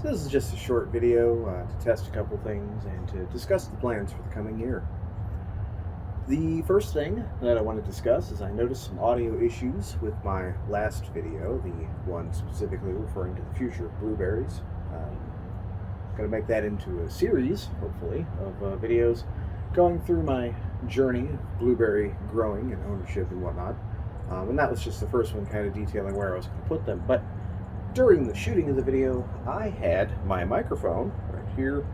This is just a short video to test a couple things and to discuss the plans for the coming year. The first thing that I want to discuss is I noticed some audio issues with my last video, the one specifically referring to the future of blueberries. I'm going to make that into a series, hopefully, of videos going through my journey of blueberry growing and ownership and whatnot. And that was just the first one, kind of detailing where I was going to put them. But during the shooting of the video, I had my microphone right here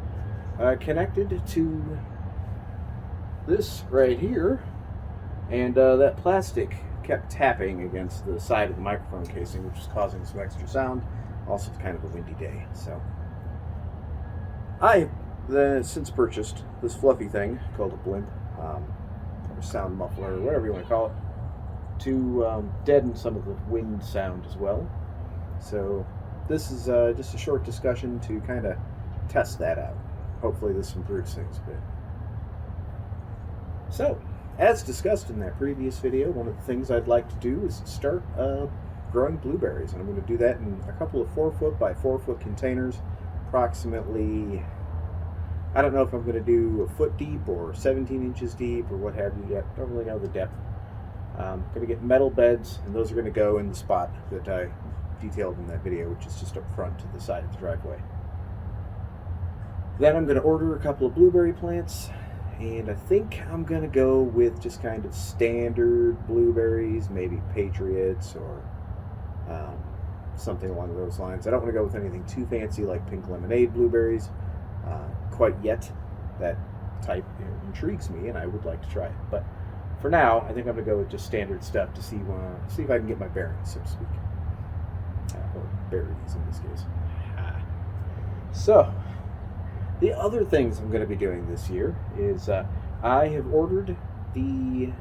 connected to this right here, and that plastic kept tapping against the side of the microphone casing, which was causing some extra sound. Also, it's kind of a windy day, so I then since purchased this fluffy thing called a blimp, or sound muffler, or whatever you want to call it, to deaden some of the wind sound as well. So this is just a short discussion to kind of test that out. Hopefully this improves things a bit. So, as discussed in that previous video, one of the things I'd like to do is start growing blueberries. And I'm going to do that in a couple of 4-foot by 4-foot containers, approximately, I don't know if I'm going to do a foot deep or 17 inches deep or what have you yet. Don't really know the depth. I'm going to get metal beds, and those are going to go in the spot that I detailed in that video, which is just up front to the side of the driveway. Then I'm going to order a couple of blueberry plants, and I think I'm going to go with just kind of standard blueberries, maybe Patriots or something along those lines. I don't want to go with anything too fancy like pink lemonade blueberries quite yet. That type intrigues me, and I would like to try it. But for now, I think I'm going to go with just standard stuff to see if I can get my bearings, so to speak. Or berries in this case. So, the other things I'm going to be doing this year is I have ordered the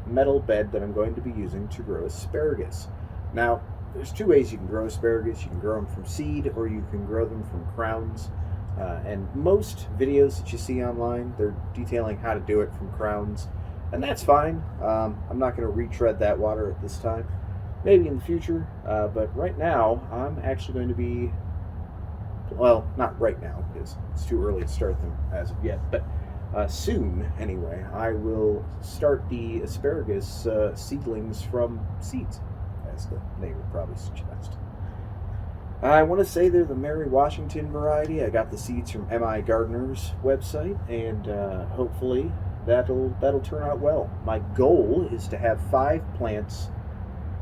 metal bed that I'm going to be using to grow asparagus. Now, there's two ways you can grow asparagus. You can grow them from seed, or you can grow them from crowns. And most videos that you see online, they're detailing how to do it from crowns. And that's fine. I'm not going to retread that water at this time. Maybe in the future, but right now I'm actually going to be, well, not right now because it's too early to start them as of yet, but soon anyway, I will start the asparagus seedlings from seeds, as the name would probably suggest. I want to say they're the Mary Washington variety. I got the seeds from M.I. Gardner's website, and hopefully that'll turn out well. My goal is to have 5 plants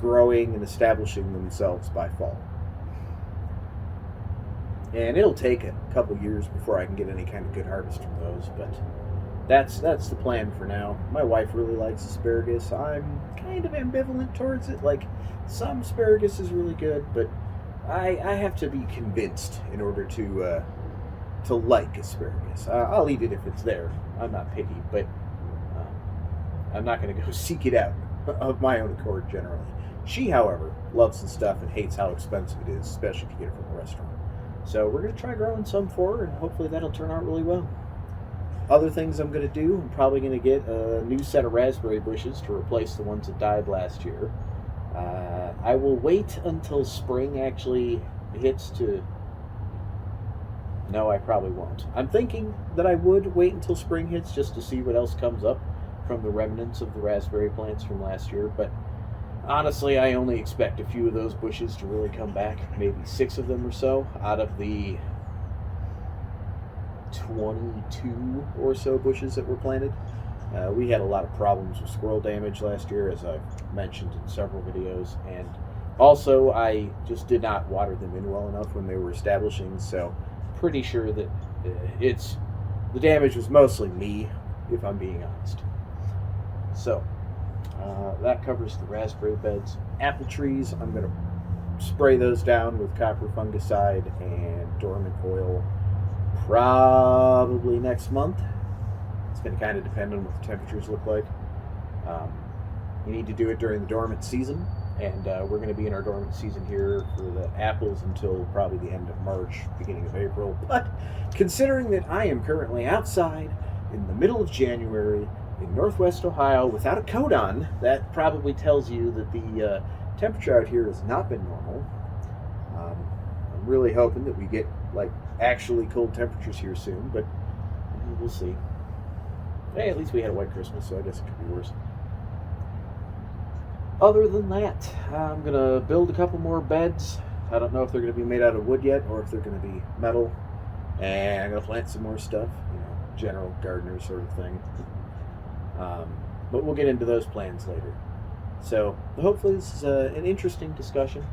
growing and establishing themselves by fall. And it'll take a couple years before I can get any kind of good harvest from those, but that's the plan for now. My wife really likes asparagus. I'm kind of ambivalent towards it. Like, some asparagus is really good, but I have to be convinced in order to like asparagus. I'll eat it if it's there. I'm not picky, but I'm not going to go seek it out of my own accord generally. She, however, loves the stuff and hates how expensive it is, especially if you get it from a restaurant. So we're going to try growing some for her, and hopefully that'll turn out really well. Other things I'm going to do, I'm probably going to get a new set of raspberry bushes to replace the ones that died last year. I will wait until spring actually hits to... No, I probably won't. I'm thinking that I would wait until spring hits just to see what else comes up from the remnants of the raspberry plants from last year, but honestly, I only expect a few of those bushes to really come back, maybe 6 of them or so, out of the 22 or so bushes that were planted. We had a lot of problems with squirrel damage last year, as I've mentioned in several videos, and also I just did not water them in well enough when they were establishing, so pretty sure that the damage was mostly me, if I'm being honest. So, that covers the raspberry beds. Apple trees, I'm going to spray those down with copper fungicide and dormant oil probably next month. It's going to kind of depend on what the temperatures look like. You need to do it during the dormant season, and we're going to be in our dormant season here for the apples until probably the end of March, beginning of April. But considering that I am currently outside in the middle of January in Northwest Ohio without a coat on, that probably tells you that the temperature out here has not been normal. I'm really hoping that we get like actually cold temperatures here soon, but we'll see. Hey, at least we had a white Christmas, so I guess it could be worse. Other than that, I'm gonna build a couple more beds. I don't know if they're gonna be made out of wood yet or if they're gonna be metal. And I'm gonna plant some more stuff, general gardener sort of thing. But we'll get into those plans later. So hopefully this is an interesting discussion.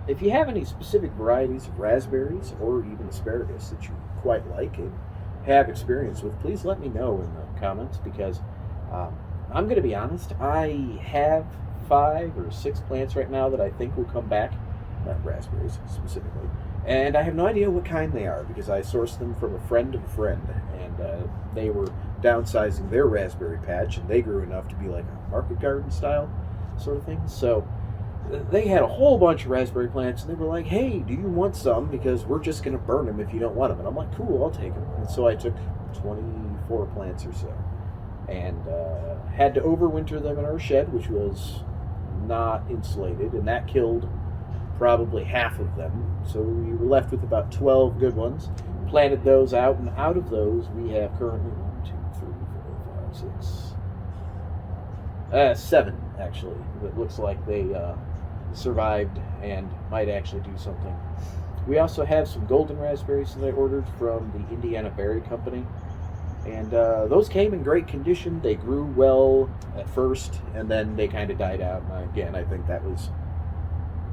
If you have any specific varieties of raspberries or even asparagus that you quite like and have experience with, please let me know in the comments, because I'm going to be honest, I have 5 or 6 plants right now that I think will come back, not raspberries specifically, and I have no idea what kind they are because I sourced them from a friend of a friend, and they were downsizing their raspberry patch, and they grew enough to be like a market garden style sort of thing. So they had a whole bunch of raspberry plants, and they were like, hey, do you want some? Because we're just going to burn them if you don't want them. And I'm like, cool, I'll take them. And so I took 24 plants or so, and had to overwinter them in our shed, which was not insulated, and that killed probably half of them. So we were left with about 12 good ones. Planted those out, and out of those we have currently 7 actually. It looks like they survived and might actually do something. We also have some golden raspberries that I ordered from the Indiana Berry Company, and those came in great condition. They grew well at first, and then they kind of died out. And again, I think that was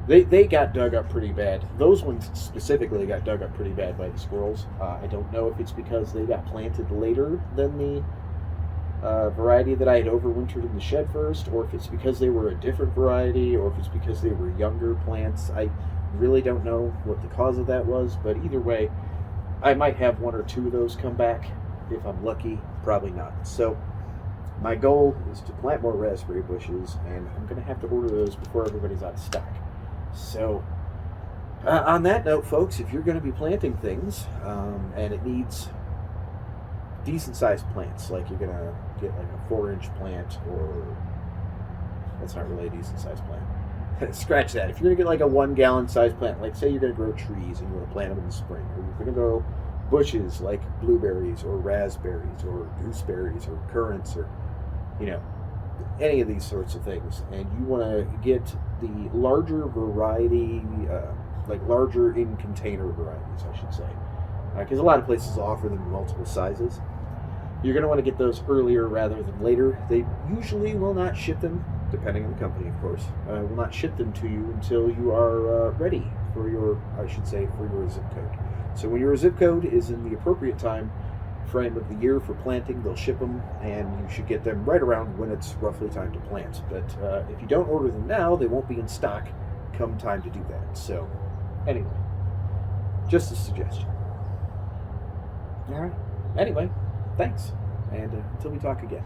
they got dug up pretty bad. Those ones specifically got dug up pretty bad by the squirrels. I don't know if it's because they got planted later than the variety that I had overwintered in the shed first, or if it's because they were a different variety, or if it's because they were younger plants. I really don't know what the cause of that was, but either way, I might have 1 or 2 of those come back if I'm lucky. Probably not. So my goal is to plant more raspberry bushes, and I'm going to have to order those before everybody's out of stock. So on that note, folks, if you're going to be planting things and it needs decent sized plants, like you're going to get like a 4-inch plant, or that's not really a decent sized plant. Scratch that. If you're going to get like a 1-gallon sized plant, like say you're going to grow trees and you want to plant them in the spring, or you're going to grow bushes like blueberries or raspberries or gooseberries or currants, or any of these sorts of things, and you want to get the larger variety, like larger in container varieties, I should say, because a lot of places offer them in multiple sizes. You're going to want to get those earlier rather than later. They usually will not ship them, depending on the company, of course, will not ship them to you until you are ready for your, for your zip code. So when your zip code is in the appropriate time frame of the year for planting, they'll ship them, and you should get them right around when it's roughly time to plant. But if you don't order them now, they won't be in stock come time to do that. So anyway, just a suggestion. All right. Anyway, thanks, and until we talk again.